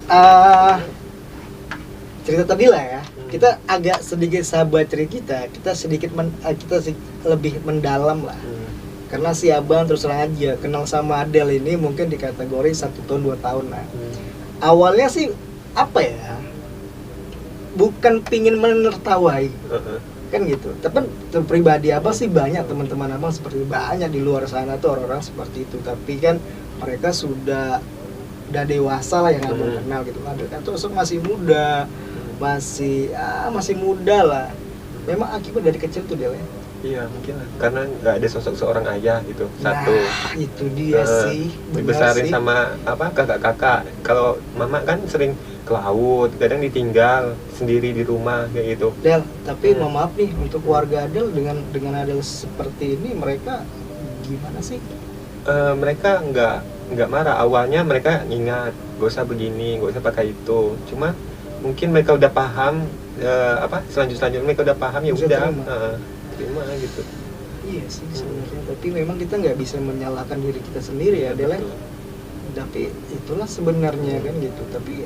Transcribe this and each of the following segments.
Ah, cerita tadi lah ya. Kita agak sedikit sahabat cerita kita sedikit lebih mendalam lah. Karena si abang terus terang aja kenal sama Adele ini mungkin di kategori 1 tahun 2 tahun lah. Awalnya sih apa ya? Bukan pingin menertawai. Kan gitu. Tapi pribadi abang sih banyak teman-teman abang seperti banyak di luar sana tuh orang-orang seperti itu. Tapi kan mereka udah dewasa lah yang abang kenal gitu. Adele kan terus masih muda. Masih muda lah. Memang akibat dari kecil tuh dia. Iya mungkin lah. Karena nggak ada sosok seorang ayah gitu. Satu. Nah, itu dia sih. Dibesarin sama kakak-kakak. Kalau mama kan sering ke laut, kadang ditinggal sendiri di rumah kayak gitu. Del, tapi mohon maaf nih untuk keluarga Adele dengan Adele seperti ini mereka gimana sih? Mereka nggak marah. Awalnya mereka ingat, gak usah begini, gak usah pakai itu. Cuma mungkin mereka udah paham selanjutnya mereka udah paham ya udah terima gitu. Iya sih sebenarnya, tapi memang kita nggak bisa menyalahkan diri kita sendiri ya Del. Tapi itulah sebenarnya kan gitu. Tapi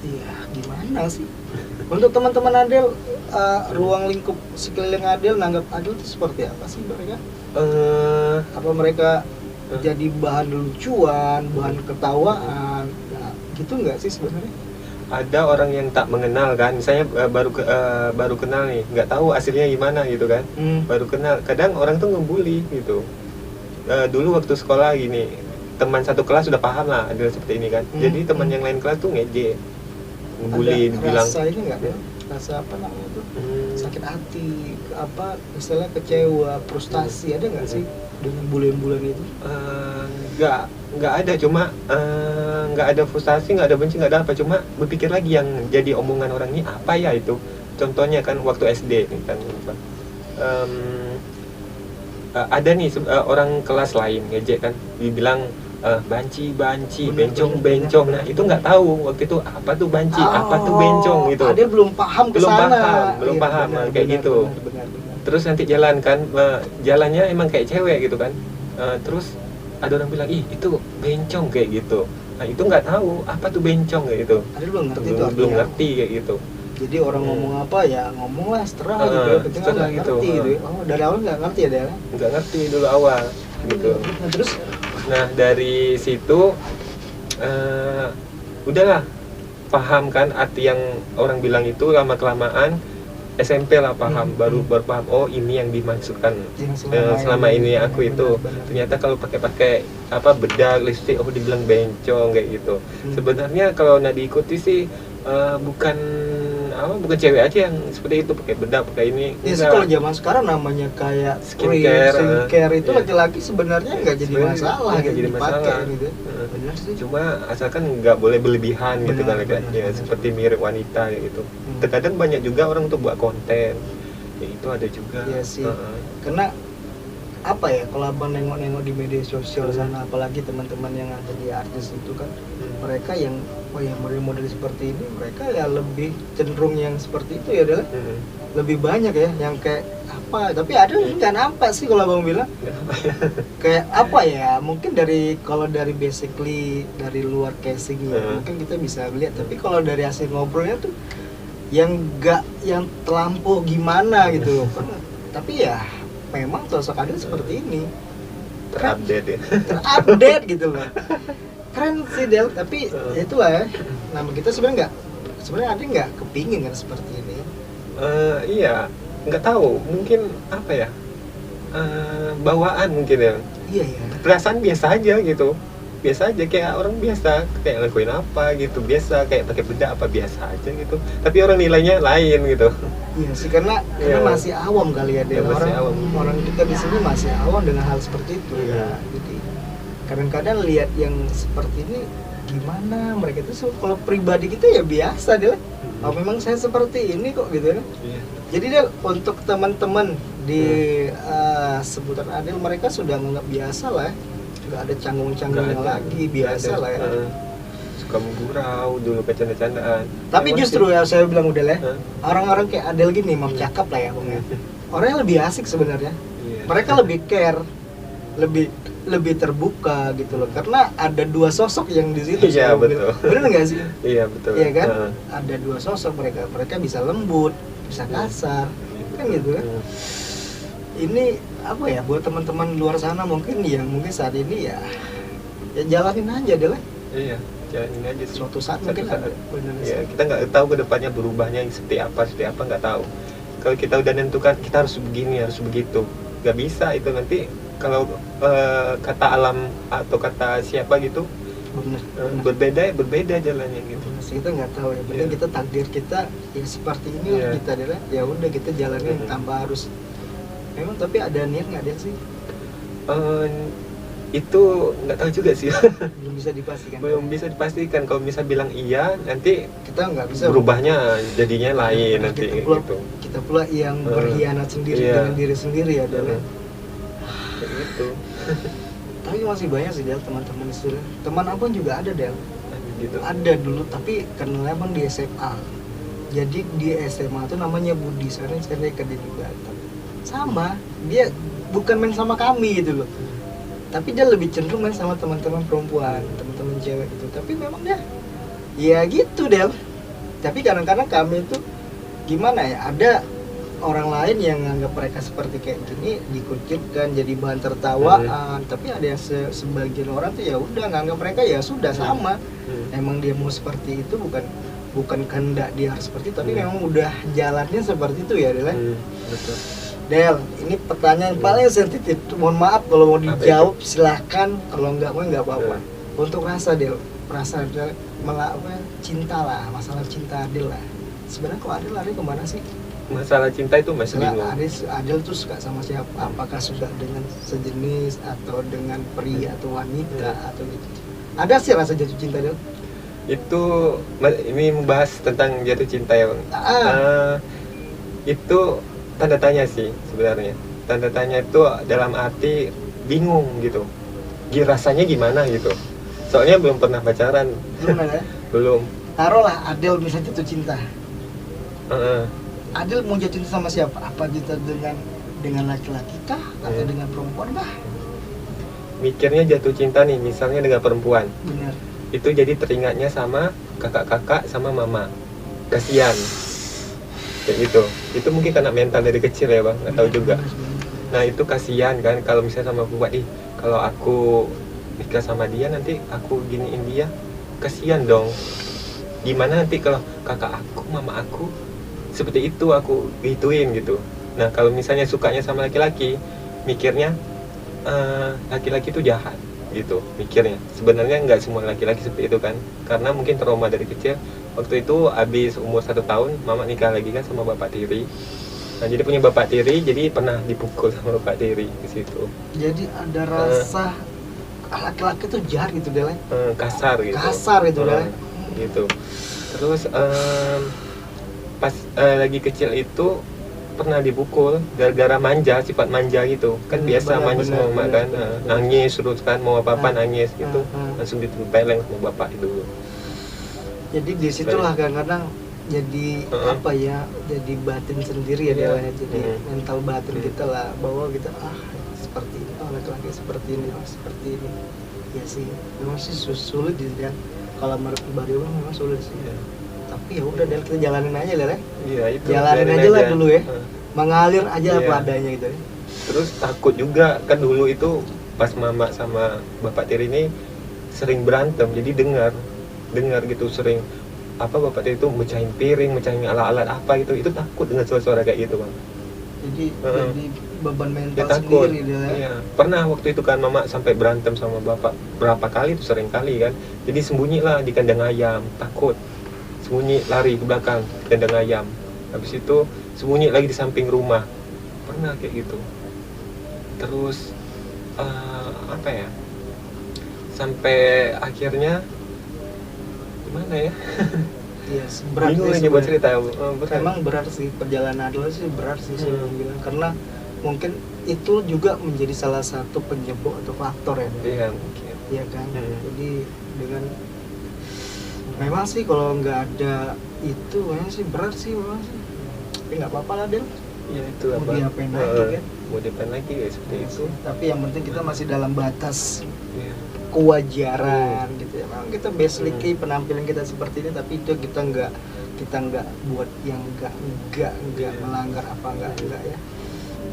ya gimana sih? Untuk teman-teman Adele, ruang lingkup sekeliling Adele nanggap Adele itu seperti apa sih mereka? Apa mereka jadi bahan lucuan, bahan ketawaan, gitu nggak sih sebenarnya? Ada orang yang tak mengenal kan, misalnya baru kenal nih, nggak tahu aslinya gimana gitu kan, baru kenal, kadang orang tuh ngebully gitu. Dulu waktu sekolah gini, teman satu kelas sudah paham lah ada seperti ini kan, jadi teman yang lain kelas tuh ngejek, ngebully, bilang rasa ini nggak ya? Rasa apa namanya tuh sakit hati, misalnya kecewa, frustasi, ada nggak sih dengan bulan-bulan itu? Nggak ada, cuma nggak ada frustasi, nggak ada benci, nggak ada apa, cuma berpikir lagi yang jadi omongan orang ini apa ya itu. Contohnya kan waktu SD nih kan, ada nih orang kelas lain ngejek kan, dibilang banci, bencong. Nah itu nggak tahu waktu itu apa tuh banci, apa tuh bencong gitu. Dia belum paham kesana. Belum paham kayak gitu. Benar. Terus nanti jalan kan, jalannya emang kayak cewek gitu kan. Terus ada orang bilang, ih itu bencong kayak gitu. Nah itu nggak tahu apa tuh bencong kayak gitu. Ada belum ngerti kayak gitu. Jadi orang ngomong apa ya ngomong lah seterah gitu. Nggak ngerti gitu. Oh dari awal nggak ngerti ya dia? Nggak ngerti dulu awal gitu. Nah, terus? Nah dari situ udahlah paham kan arti yang orang bilang itu, lama kelamaan SMP lah paham, baru paham, oh ini yang dimaksudkan selama ini aku itu benar. Ternyata kalau pakai bedak, lipstik, oh dibilang bencong kayak gitu. Sebenarnya kalau nggak diikuti sih bukan cewek aja yang seperti itu pakai bedak, pakai ini. Ya sih kalau zaman sekarang namanya kayak skincare itu laki-laki sebenarnya nggak jadi masalah gitu, jadi masalah gitu. Benar sih. Cuma asalkan nggak boleh berlebihan gitu kan, ya seperti mirip wanita gitu. Terkadang banyak juga orang untuk buat konten, ya itu ada juga. Iya sih. Karena apa ya, kalau abang nengok-nengok di media sosial sana, apalagi teman-teman yang ada di artis itu kan, mereka yang model-model seperti ini, mereka ya lebih cenderung yang seperti itu ya adalah lebih banyak ya yang kayak apa, tapi ada nggak nampak sih kalau abang bilang kayak apa ya, mungkin kalau dari basically dari luar casingnya mungkin kita bisa lihat, tapi kalau dari hasil ngobrolnya tuh yang terlampau gimana gitu. Tapi ya memang sosok Adele seperti ini, terupdate gitu loh. Keren sih Del, tapi itulah ya, nama kita sebenarnya ada nggak kepingin kan seperti ini? Iya, nggak tahu, mungkin apa ya, bawaan mungkin ya. Iya. Perasaan biasa aja gitu, biasa aja kayak orang biasa, kayak ngelakuin apa gitu, biasa kayak pakai bedak apa biasa aja gitu. Tapi orang nilainya lain gitu. Iya sih, karena masih awam kali ya Del. Orang kita di sini masih awam dengan hal seperti itu ya. Jadi kadang-kadang lihat yang seperti ini gimana mereka itu, kalau pribadi kita ya biasa Del. Oh memang saya seperti ini kok gitu kan. Jadi Del, untuk teman-teman di sebutan Adele, mereka sudah menganggap biasa lah ya. Nggak ada canggung-canggungnya lagi, biasa lah ya. Suka menggurau dulu, bercanda-candaan. Tapi justru ya saya bilang udah lah, orang-orang kayak Adele gini, mau cakap lah ya Bang ya. Orangnya lebih asik sebenarnya. Mereka lebih care. lebih terbuka gitu loh, karena ada dua sosok yang di situ. Iya betul. Bener nggak sih? Iya betul. Iya kan? Ada dua sosok, mereka bisa lembut, bisa kasar, kan gitu kan? Ini apa ya, buat teman-teman luar sana mungkin saat ini ya jalanin aja deh lah. Iya, jalanin aja sih. Suatu saat mungkin ada. Iya, kita nggak tahu kedepannya berubahnya seperti apa nggak tahu. Kalau kita udah nentukan kita harus begini, harus begitu, nggak bisa itu nanti. Kalau kata alam atau kata siapa gitu, berbeda jalannya gitu. Kita nggak tahu ya, penting kita takdir kita ya seperti ini kita adalah ya udah kita jalanin tanpa harus. Memang tapi ada niat nggak dia sih? Itu nggak tahu juga sih. Belum bisa dipastikan. Kalau misal bilang iya, nanti kita nggak bisa berubahnya jadinya lain nanti gitu. Kita pula yang berkhianat sendiri dengan diri sendiri adalah gitu. Tapi masih banyak sih Del, teman-teman istilah. Teman abang juga ada Del. Gitu. Ada dulu, tapi kenalnya abang di SMA. Jadi di SMA itu namanya Budi, sekarang saya ke di Batam. Sama, dia bukan main sama kami gitu loh. Tapi dia lebih cenderung main sama teman-teman perempuan, teman-teman cewek gitu. Tapi memang dia ya gitu Del. Tapi kadang-kadang kami itu gimana ya, ada orang lain yang nganggap mereka seperti kayak gini, dikucilkan jadi bahan tertawaan. Tapi ada yang sebagian orang tuh ya udah nganggap mereka ya sudah sama. Emang dia mau seperti itu, bukan kehendak dia harus seperti itu, tapi memang udah jalannya seperti itu ya Del. Betul. Del, ini pertanyaan paling sensitif. Mohon maaf kalau mau dijawab silahkan, kalau enggak mah enggak apa-apa. Untuk rasa Del, cinta lah, masalah cinta Adel lah. Sebenarnya kok Adel lari kemana sih? Masalah cinta itu masih bingung. Adel tuh suka sama siapa? Apakah suka dengan sejenis atau dengan pria atau wanita atau gitu? Ada sih rasa jatuh cinta Del? Itu ini membahas tentang jatuh cinta ya Bang. Itu tanda tanya sih sebenarnya. Tanda tanya itu dalam arti bingung gitu. Rasanya gimana gitu. Soalnya belum pernah pacaran. Belum ya? Belum. Taruhlah Adel bisa jatuh cinta. Adel mau jatuh cinta sama siapa? Apa jatuh dengan laki-laki kah? Atau dengan perempuan kah? Mikirnya jatuh cinta nih, misalnya dengan perempuan. Benar. Itu jadi teringatnya sama kakak-kakak sama mama. Kasian. Kayak gitu. Itu mungkin karena mental dari kecil ya Bang, nggak tahu juga. Nah itu kasihan kan kalau misalnya sama aku, kalau aku nikah sama dia nanti aku giniin dia, kasihan dong. Gimana nanti kalau kakak aku, mama aku seperti itu aku gituin gitu. Nah kalau misalnya sukanya sama laki-laki, mikirnya laki-laki itu jahat gitu mikirnya. Sebenarnya nggak semua laki-laki seperti itu kan, karena mungkin trauma dari kecil. Waktu itu habis umur 1 tahun mama nikah lagi kan sama bapak tiri. Nah jadi punya bapak tiri, jadi pernah dipukul sama bapak tiri di situ. Jadi ada rasa laki-laki itu jahat gitu Del. Kasar gitu. Kasar itu Del. Gitu. Terus pas lagi kecil itu pernah dipukul gara-gara manja, sifat manja gitu kan. Biasa manja sama mama kan, nangis terus kan, mau apa-apa nangis gitu, langsung ditempeleng sama bapak itu. Jadi disitulah kadang-kadang jadi apa ya, jadi batin sendiri ya Del, jadi mental batin kita lah, bahwa kita seperti ini, laki-laki seperti ini, seperti ini. Ya sih, memang sih sulit gitu kan. Kalau menurut pribadi memang sulit sih. Tapi ya udah Del, kita jalanin aja Del ya. Iya itu. Jalanin aja lah dulu ya. Mengalir aja apa adanya gitu ya. Terus takut juga kan dulu itu pas mama sama bapak tiri ini sering berantem, jadi dengar gitu sering apa bapak tiri itu mecahin piring, mecahin alat-alat apa gitu, itu takut dengan suara-suara kayak gitu Bang. Jadi beban mental takut. Sendiri dia. Iya. Pernah waktu itu kan mama sampai berantem sama bapak berapa kali tuh, sering kali kan. Jadi sembunyilah di kandang ayam, takut. Sembunyi lari ke belakang kandang ayam. Habis itu sembunyi lagi di samping rumah. Pernah kayak gitu. Terus apa ya? Sampai akhirnya gimana ya? Iya, berat bingung aja buat cerita. Emang berat sih, perjalanan dulu sih berat sih saya bilang, karena mungkin itu juga menjadi salah satu penyebab atau faktor ya. Iya mungkin. Iya kan. Jadi dengan memang sih kalau nggak ada itu memang sih berat sih memang sih. Tapi nggak apa-apa lah Del. Iya itu mau diapain lagi kan. mau depan lagi ya seperti itu. Tapi yang penting kita masih dalam batas Iya. kewajaran gitu ya. Memang kita basically penampilan kita seperti ini, tapi itu kita nggak buat yang nggak melanggar apa enggak ya.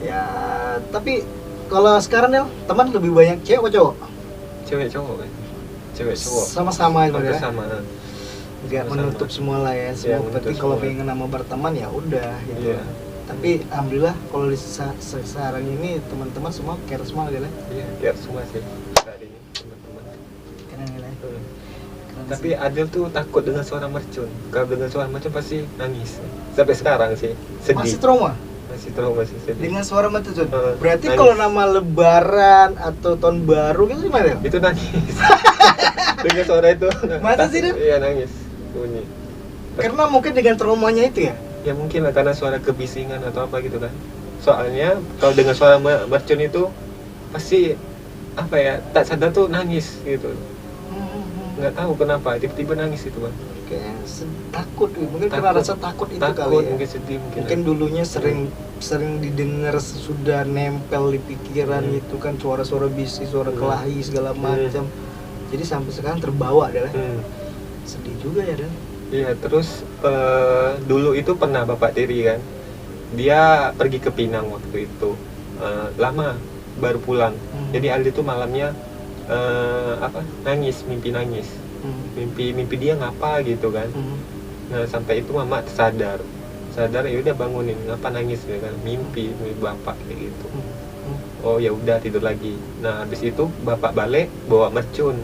Ya, tapi kalau sekarang ya teman lebih banyak cewek atau cowok? Cewek cowok kan. Cewek cowok. Sama-sama ya, Hampir ya. sama. Nggak menutup semua lah ya. Semua berarti kalau pengen nama berteman ya udah gitu. Iya. Tapi alhamdulillah kalau di sekarang ini teman-teman semua care semua gitu ya. Iya, care semua sih. Saat ini teman-teman. Keren ya. Tapi Adil tuh takut dengan suara mercun. Kalau dengan suara mercun pasti nangis. Sampai sekarang sih sedih. Masih trauma? Masih trauma sih sedih. Dengan suara mercun. Berarti nangis. kalau nama lebaran atau tahun baru gitu gimana? Itu nangis. Dengan suara itu. Masa sih, Dil? Iya, nangis. Bunyi. Karena mungkin dengan traumanya itu ya. Ya mungkin lah karena suara kebisingan atau apa gitu kan. Soalnya kalau dengan suara mercun itu pasti apa ya, tak sadar tuh nangis gitu. Nggak tahu kenapa tiba-tiba nangis itu Bang. Kayak takut, mungkin karena rasa takut itu kali ya. Mungkin sedih mungkin dulunya sering didengar, sudah nempel di pikiran itu kan suara-suara bisik, suara kelahi segala macam. Jadi sampai sekarang terbawa adalah sedih juga ya Dan. Iya, terus dulu itu pernah Bapak Tiri kan, dia pergi ke Pinang waktu itu, lama baru pulang. Jadi Aldi tuh malamnya nangis, mimpi nangis, mimpi dia ngapa gitu kan. Nah sampai itu mama sadar ya udah bangunin, ngapa nangis ya kan, mimpi bapak kayak gitu. Oh ya udah tidur lagi. Nah habis itu bapak balik bawa mercun,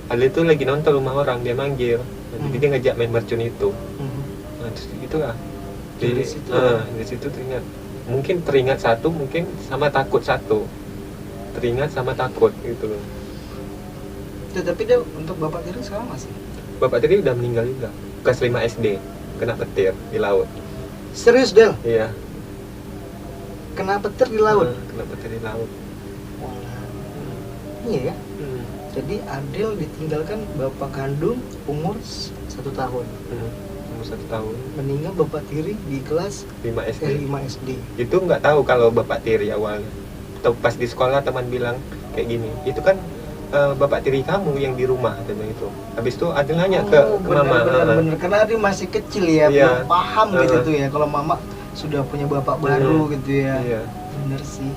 Aldi tuh lagi nonton rumah orang, dia manggil, jadi dia ngajak main mercun itu. Nah terus gitu lah. Di situ teringat satu, mungkin sama takut satu. Teringat sama takut gitu loh. Tapi dia untuk Bapak Tiri sekarang masih? Bapak Tiri udah meninggal juga, kelas 5 SD, kena petir di laut. Serius Del? Iya. Kena petir di laut? Kena petir di laut. Iya ya? Jadi Adil ditinggalkan bapak kandung umur 1 tahun. Umur 1 tahun. Meninggal Bapak Tiri di kelas 5 SD. 5 SD. Itu nggak tahu kalau Bapak Tiri awalnya. Atau pas di sekolah teman bilang kayak gini, itu kan Bapak Tiri kamu yang di rumah katanya itu. Habis itu Adil nanya ke mama. Bener, karena Adil masih kecil ya, belum paham gitu tuh ya. Kalau mama sudah punya bapak baru gitu ya. Iya. Bener sih.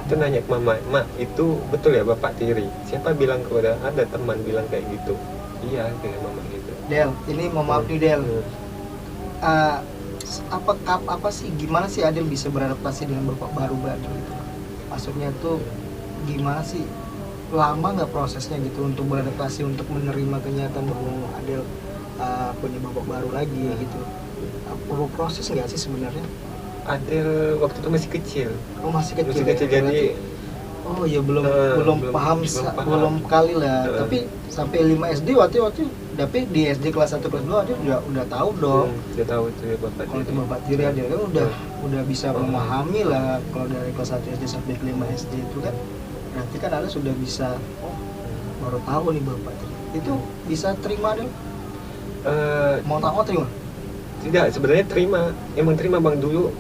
Itu nanya ke mama, "Mak, itu betul ya Bapak Tiri?" Siapa bilang kepada ada teman bilang kayak gitu. Iya, kayak mama gitu. Del, ini mau maaf nih Del. Apa sih, gimana sih Adil bisa beradaptasi dengan bapak baru gitu? Maksudnya tuh gimana sih, lama nggak prosesnya gitu untuk beradaptasi, untuk menerima kenyataan bahwa Adil punya bapak baru lagi gitu? Perlu proses nggak sih sebenarnya? Adil waktu itu masih kecil. Oh masih kecil. Masih kecil ya? Jadi oh ya belum paham. Kali lah. Tapi sampai 5 SD waktu tapi di SD kelas 1 kelas 2 Adil udah tahu dong. Udah tahu itu ya Bapak Tiri. Kalau itu Bapak Tiri Adil kan udah bisa memahami lah. Kalau dari kelas 1 SD sampai ke 5 SD itu kan berarti kan Adil sudah bisa, baru tahu nih Bapak Tiri. Itu bisa terima Adil? Mau tahu terima? Tidak, sebenarnya emang terima Bang dulu.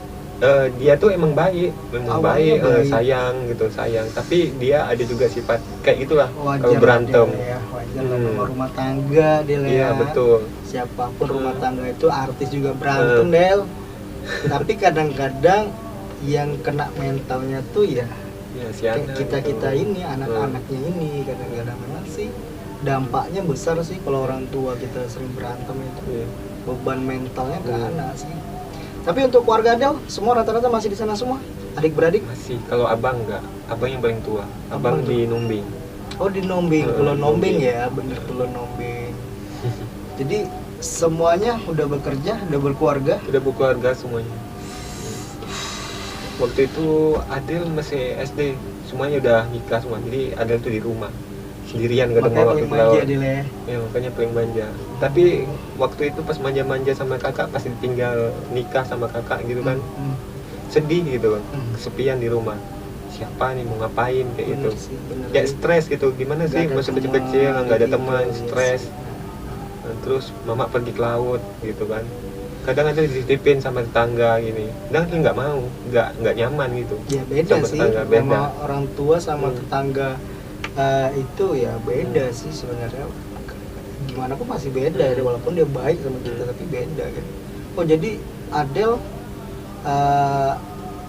Dia tuh emang baik, baik. Sayang gitu, sayang. Tapi dia ada juga sifat kayak gitulah. Kalau berantem. Wajar lah, rumah tangga dia. Iya betul. Siapapun rumah tangga itu artis juga berantem Del. Tapi kadang-kadang yang kena mentalnya tuh ya si anak kita gitu. Ini anak-anaknya ini kadang-kadang memang sih dampaknya besar sih kalau orang tua kita sering berantem itu. Beban mentalnya ke anak sih. Tapi untuk keluarga Adel, semua rata-rata masih di sana semua? Adik-beradik? Masih, kalau abang enggak. Abang yang paling tua. Abang di Nombing. Oh di Nombing, Pulau Nombing ya, bener Pulau Nombing. Jadi semuanya udah bekerja, udah berkeluarga? Udah berkeluarga semuanya. Waktu itu Adel masih SD, semuanya udah nikah semua. Jadi Adel tuh di rumah sendirian, gak ada mau waktu laut. Ya makanya paling manja. Tapi waktu itu pas manja-manja sama kakak, pas ditinggal nikah sama kakak gitu kan, sedih gitu kan, kesepian di rumah. Siapa nih mau ngapain kayak gitu? Kayak stres gitu. Gimana sih masih kecil-kecil, nggak ada teman, stres. Terus mama pergi ke laut gitu kan. kadang ada dititipin sama tetangga gini, dan dia nggak mau, nggak nyaman gitu. Ya beda sama sih, tetangga, beda. sama orang tua sama tetangga itu ya beda sih sebenarnya. Gimana pun masih beda ya, walaupun dia baik sama kita tapi beda kan. Oh jadi Adel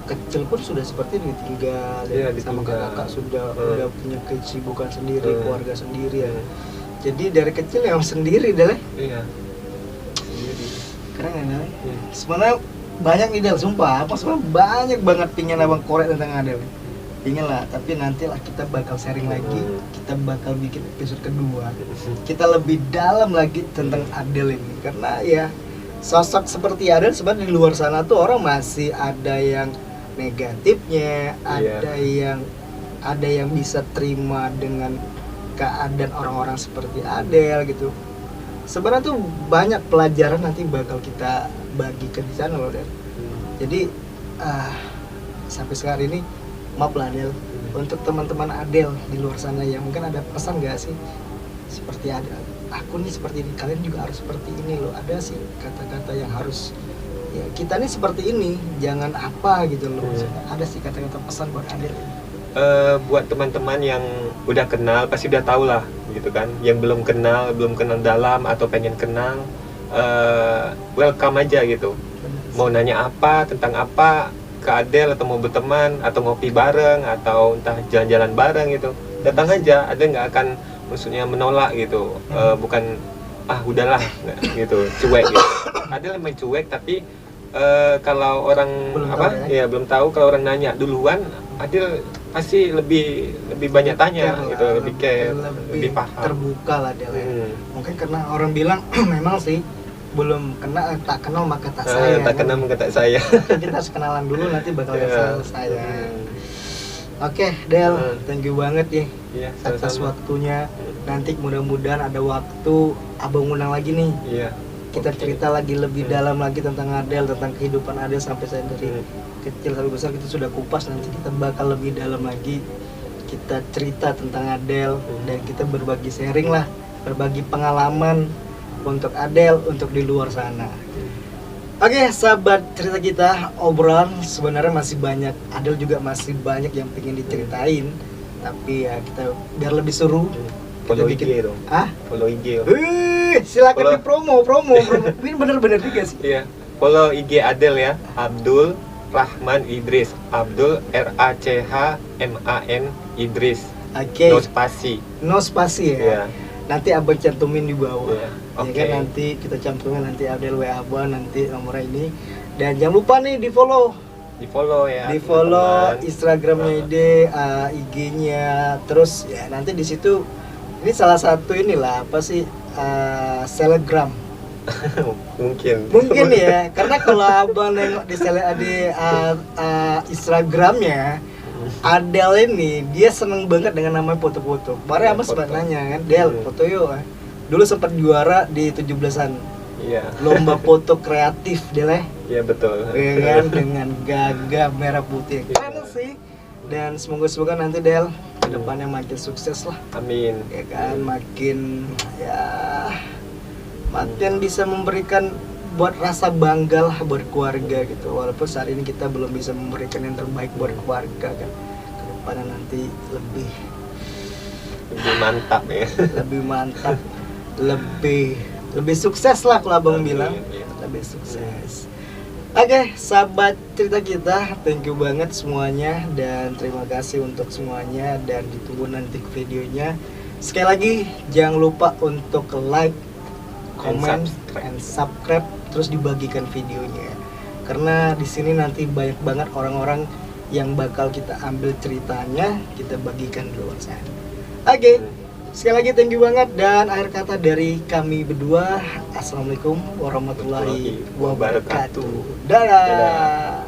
kecil pun sudah seperti ditinggal ya, sama kakak sudah punya kesibukan sendiri, keluarga sendiri ya. Jadi dari kecil yang sendiri deh. Iya. Keren ya. Sebenarnya banyak nih Del, sumpah. Apa sebenarnya banyak banget pingin abang korek tentang Adel. Pingin lah, tapi nantilah kita bakal sharing lagi. Kita bakal bikin episode kedua. Kita lebih dalam lagi tentang Adel ini, karena ya sosok seperti Adel sebenarnya di luar sana tuh orang masih ada yang negatifnya, ada yang bisa terima dengan keadaan orang-orang seperti Adel gitu. Sebenarnya tuh banyak pelajaran nanti bakal kita bagikan di sana loh Del. Jadi sampai sekarang ini maaf lah Adel, untuk teman-teman Adel di luar sana yang mungkin ada pesan gak sih seperti Adel, aku nih seperti ini, kalian juga harus seperti ini loh. Ada sih kata-kata yang harus ya kita nih seperti ini, jangan apa gitu loh. Ada sih kata-kata pesan buat Adel. Buat teman-teman yang udah kenal pasti udah tahu lah gitu kan. Yang belum kenal dalam atau pengen kenal, welcome aja gitu. Mau nanya apa, tentang apa ke Adel, atau mau berteman, atau ngopi bareng, atau entah jalan-jalan bareng gitu, datang aja. Adel nggak akan maksudnya menolak gitu. Bukan udahlah gitu, cuek gitu. Adel memang cuek, tapi kalau orang belum tahu, kalau orang nanya duluan, Adel pasti lebih banyak tanya gitu, lebih care, lebih paham, terbuka lah Del. Mungkin karena orang bilang memang sih belum tak kenal maka tak sayang. Tak kenal maka tak sayang. Kita harus kenalan dulu, nanti bakal sayang. Oke Del, thank you banget ya atas waktunya. Nanti mudah-mudahan ada waktu abang undang lagi nih. Kita cerita lagi lebih dalam lagi tentang Adel, tentang kehidupan Adel sampai saya dari kecil sampai besar kita sudah kupas. Nanti kita bakal lebih dalam lagi, kita cerita tentang Adel dan kita berbagi sharing lah, berbagi pengalaman untuk Adel, untuk di luar sana. Oke, sahabat cerita kita, obrolan sebenarnya masih banyak. Adel juga masih banyak yang pengen diceritain, tapi ya kita biar lebih seru. Follow IG dong. Follow IG. Silakan di promo. Ini bener-bener juga sih. Iya. Follow IG Adel ya, Abdul Rahman Idris. Abdul RACHMAN Idris. Oke. No spasi ya. Iya. Nanti abang cantumin di bawah. Iya. Ya kan, nanti kita cantumin nanti Adel WA abang nanti nomornya ini. Dan jangan lupa nih di follow ya. Di follow Instagramnya ide, IG-nya. Terus ya nanti di situ ini salah satu inilah apa sih Telegram. mungkin ya, karena kalau abang nengok di Instagramnya Adel ini, dia seneng banget dengan namanya foto-foto. Kemarin abang sempat nanya kan, Del foto yuk. Dulu sempat juara di 17-an. Iya. Lomba foto kreatif Del. Iya betul. Ya kan, dengan gagah merah putih. Keren sih. Dan semoga nanti Del kedepannya makin sukses lah. Amin. Ya kan, makin bisa memberikan buat rasa bangga lah buat keluarga gitu. Walaupun saat ini kita belum bisa memberikan yang terbaik buat keluarga kan. Kedepannya nanti lebih mantap ya. Lebih mantap, lebih sukses lah kalau abang bilang. Lebih sukses. Oke, sahabat cerita kita, thank you banget semuanya dan terima kasih untuk semuanya dan ditunggu nanti videonya. Sekali lagi jangan lupa untuk like, comment, and subscribe, terus dibagikan videonya. Karena di sini nanti banyak banget orang-orang yang bakal kita ambil ceritanya, kita bagikan di luar sana. Oke. Sekali lagi thank you banget dan akhir kata dari kami berdua, assalamualaikum warahmatullahi wabarakatuh. Dadah.